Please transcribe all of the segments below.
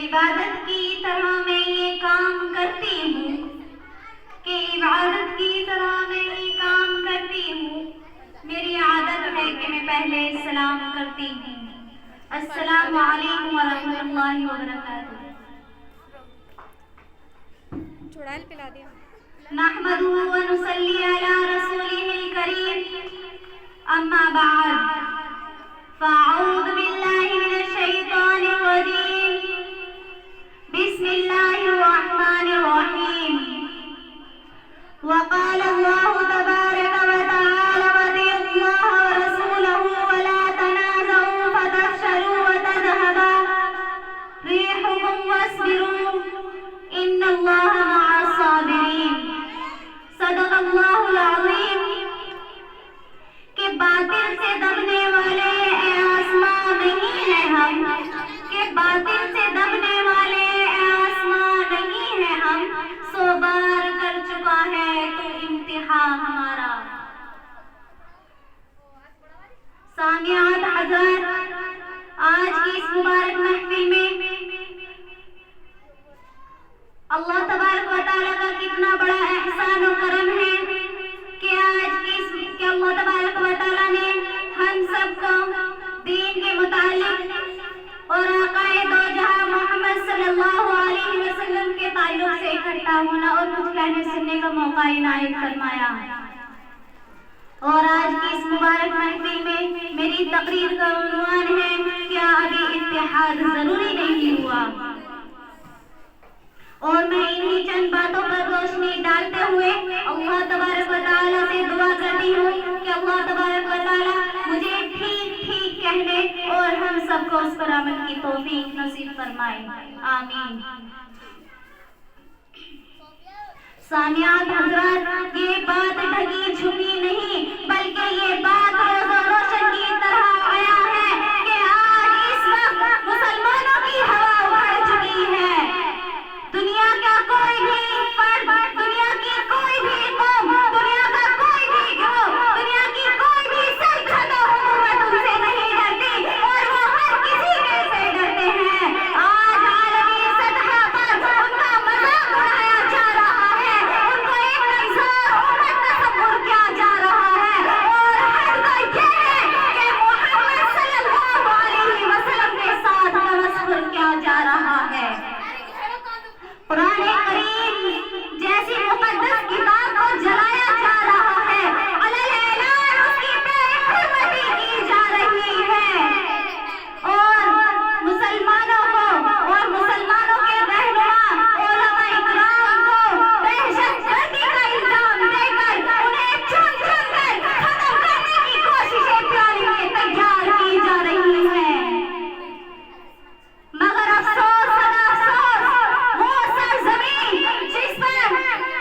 इबादत की तरह मैं ये काम करती हूँ, कि इबादत की तरह मैं ये काम करती हूँ। मेरी आदत है कि मैं पहले सलाम करती हूँ। अस्सलामु अलैकुम व रहमतुल्लाहि व बरकातुहू। चुड़ैल पिला दिया। नहमदुहु व नुसल्ली अला रसूलिहिल करीम, अम्मा बाद, फ़अऊज़ु बिल्लाहि मिनश शैतानिर रजीम, बिस्मिल्लाहिर रहमानिर रहीम। वक़ाल अल्लाहु तबारक व तआला वअतिउल्लाह व रसूलहु व ला तनाज़अू फतफ़शलू व तज़हब रिहुकुम वस्बिरू इन्नल्लाह मअस साबिरीन। सदक़ल्लाहुल अज़ीम। कि बातिल से दबने वाले आसमां नहीं है हम, कि बातिल से दबने वाले आसमां नहीं है हम। 100 बार कर चुका है तो इम्तिहान हमारा। सामियात हज़रात, आज की इस मुबारक महफिल में अल्लाह तबारक व तआला का कितना बड़ा एहसान और करम है कि आज कि अल्लाह तबारक व तआला ने हम सबको दीन के मुतालिक और आकाए दो जहां मोहम्मद सल्लल्लाहु अलैहि वसल्लम के ताल्लुक से इकट्ठा होना और कुछ कहने सुनने का मौका इनायत फरमाया। और आज की इस मुबारक महफिल में मेरी तकरीर का उन्वान है, क्या अभी इत्तेहाद जरूरी नहीं हुआ। और मैं इन्हीं चंद बातों पर रोशनी डालते हुए अल्लाह तबारक व तआला से दुआ करती हूँ कि अल्लाह तबारक व तआला मुझे ठीक ठीक कहने और हम सबको उस पर अमल की तौफीक नसीब फरमाए, आमीन। सामियात हज़रात, ये बात ढकी छुपी नहीं बल्कि ये बात रोज़ रोशन की तरह आया है कि आज इस वक्त मुसलमानों की हवा उड़ चुकी है। दुनिया का कोई भी फर्द, दुनिया की कोई भी कौम, दुनिया का कोई भी गिरोह, दुनिया की कोई भी सल्तनत और हुकूमत उनसे नहीं डरती और वो हर किसी से डरते हैं। आज आलमी सतह पर उनका मजाक उड़ाया जा रहा है, उनको एक कमजोर उम्मत तस्वुर किया जा रहा है। और हद तो ये है कि मोहम्मद सल्लल्लाहु अलैहि वसल्लम के साथ तमस्खुर किया जा रहा है। कुरान करीम जैसी मुकद्दस किताब को जलाया जा रहा है, अलल ऐलान उसकी बेहुरमती की जा रही है। और मुसलमानों को और मुसलमानों के रहनुमा उलमा इकराम को दहशतगर्दी का इल्जाम देकर उन्हें चुन चुन कर खत्म करने की कोशिशें प्यारी में तैयार की जा रही हैं। मगर अफसोस सदा अफसोस, वो सरजमीन जिस पर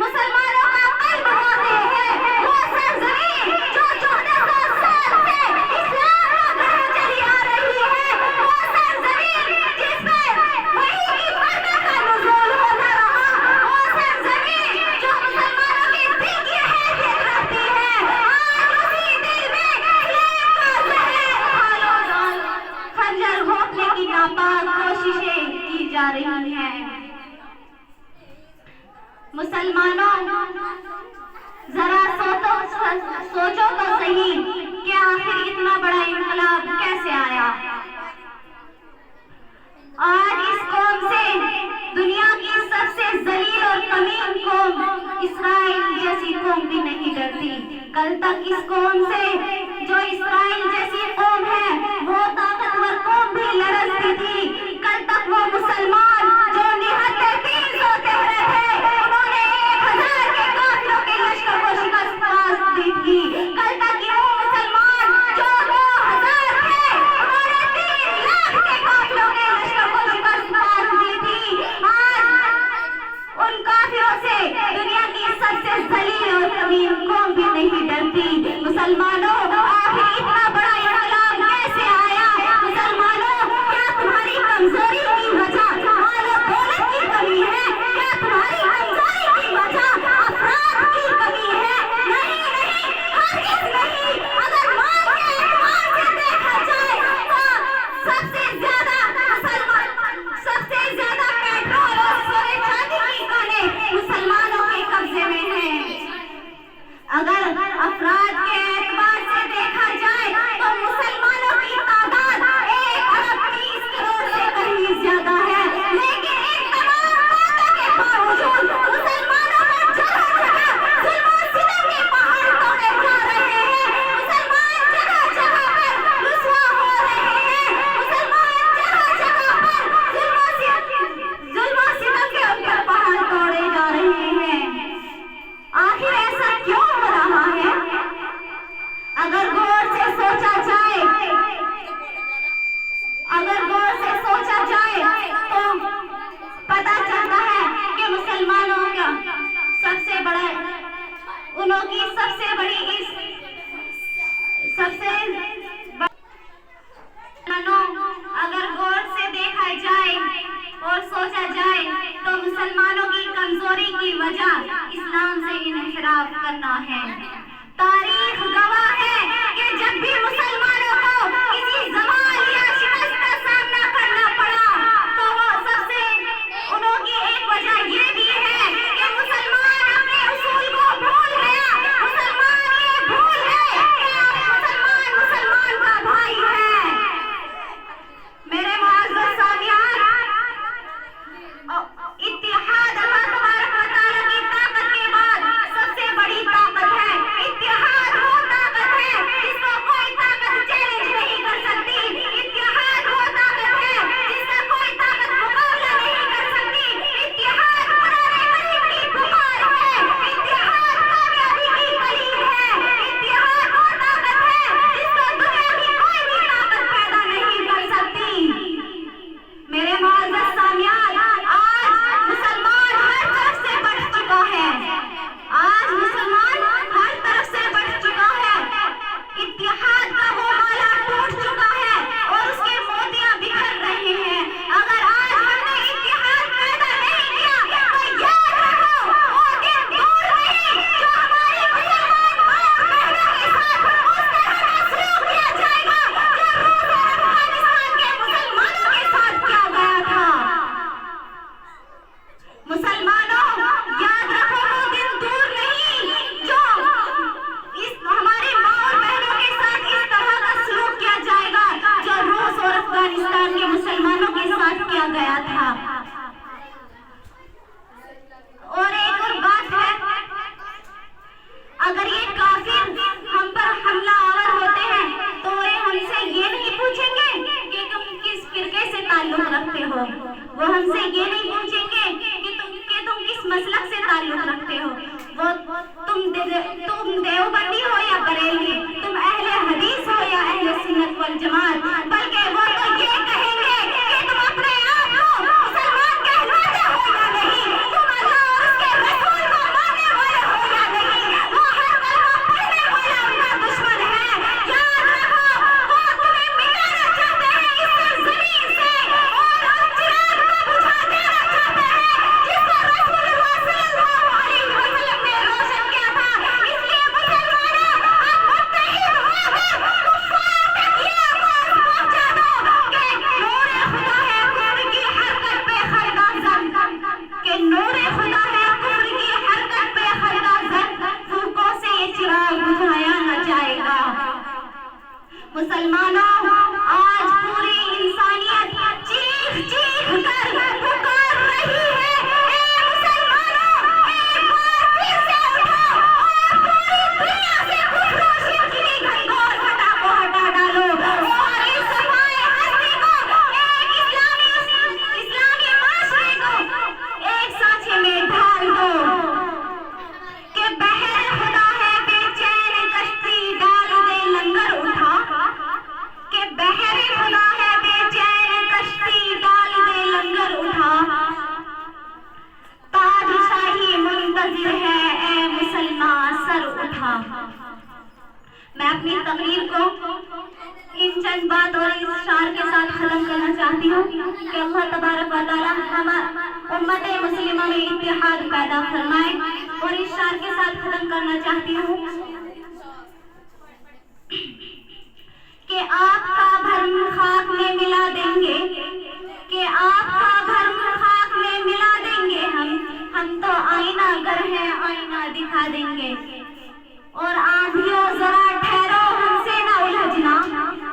मुसलमानों का कल्ब रोते हैं, वो सरजमीन जो 1400 साल से इस्लाम का घर चली आ रही है, वो सरजमीन जिस पर वही की पर्दा का नुज़ूल होता रहा, वो सरजमीन जो मुसलमानों की दिल की हैसियत रखती है, आज उसी दिल में इस्लाम का जहर खंजर घोंपने की नापाक कोशिशें की जा रही हैं। मुसलमानों, जरा सोचो तो सही कि आखिर इतना बड़ा इनकलाब कैसे आया। आज इस कौम से दुनिया की सबसे जलील और कमीन कौम इस्राइल जैसी कौम भी नहीं डरती। कल तक इस कौम से, जो इस्राइल जैसी कौम है, वो ताकतवर कौम भी लड़ती थी। कल तक वो मुसलमान जो निहत्थे 300 चेहरे थे, उन्होंने 1000 के काफिरों के लश्कर को शिकस्त दी थी। कल तक वो मुसलमान जो 2000 थे, उन्होंने 3 लाख के काफिरों के लश्कर को शिकस्त दी थी। आज उन काफिरों से दुनिया की सबसे जलील और कमीन कौम भी नहीं डरती। मुसलमानों, आखिर इतना बड़ा वो हमसे ये नहीं पूछेंगे कि तुम किस मसलक से ताल्लुक रखते हो, वो तुम देवबंदी हो या बरेली, तुम अहले हदीस हो या अहले सुन्नत वल जमात, बल्कि वो तो ये कहेंगे कि तुम अपने आप को मुसलमान कहलाते हो या नहीं, तुम अल्लाह और उसके रसूल को मानने वाले हो या नहीं, वो हर कलमा पढ़ने वाला उनका दुश्मन है। याद रखो, वो तुम्हें मिटाना चाहते हैं इस जमीन से और उस चिराग को बुझा देना चाहते हैं जिसको रसूलुल्लाह सल्लल्लाहु अलैहि वसल्लम ने रोशन किया था। इसलिए मुसलमानों, आप मुत्तहिद होकर कुफ्फार तक ये आवाज पहुंचा दो कि नूरे खुदा है कुफ्र की हरकत पे खलदा जन, कि नूरे खुदा है कुफ्र की हरकत पे खलदा जन, फूकों से ये चिराग बुझाया न जाएगा। मुसलमानों, आज पूरी इंसानियत चीख चीख कर पुकार रही है, ए मुसलमानों, एक बार फिर से उठो और पूरी दुनिया से कुफ्र और शिर्क की घनघोर घटा को हटा डालो और इस सफाए हस्ती को एक इस्लामी माशरे को एक सांचे में ढाल दो कि बहर खुदा है बेचैन कश्ती डाल दे लंगर उठा, कि बहर खुदा है बेचैन कश्ती डाल दे लंगर उठा, ताजशाही मुंतजिर है ए मुसलमान सर उठा। मैं अपनी तकरीर को इन चंद बात और इस शार के साथ खत्म करना चाहती हूँ कि अल्लाह तबारक व तआला हमारे उम्मत मुस्लिमा में इत्तेहाद पैदा फरमाए। और इस शार के साथ खत्म करना चाहती हूँ कि आपका भरम खाक में मिला देंगे, कि आपका भरम खाक में मिला देंगे हम तो आईना गर है आईना दिखा देंगे। और आंधियों जरा ठहरो हमसे ना उलझना,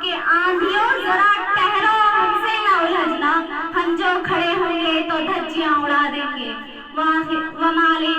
कि आंधियों जरा ठहरो हमसे ना उलझना, हम जो खड़े होंगे तो धज्जियां उड़ा देंगे। वमाले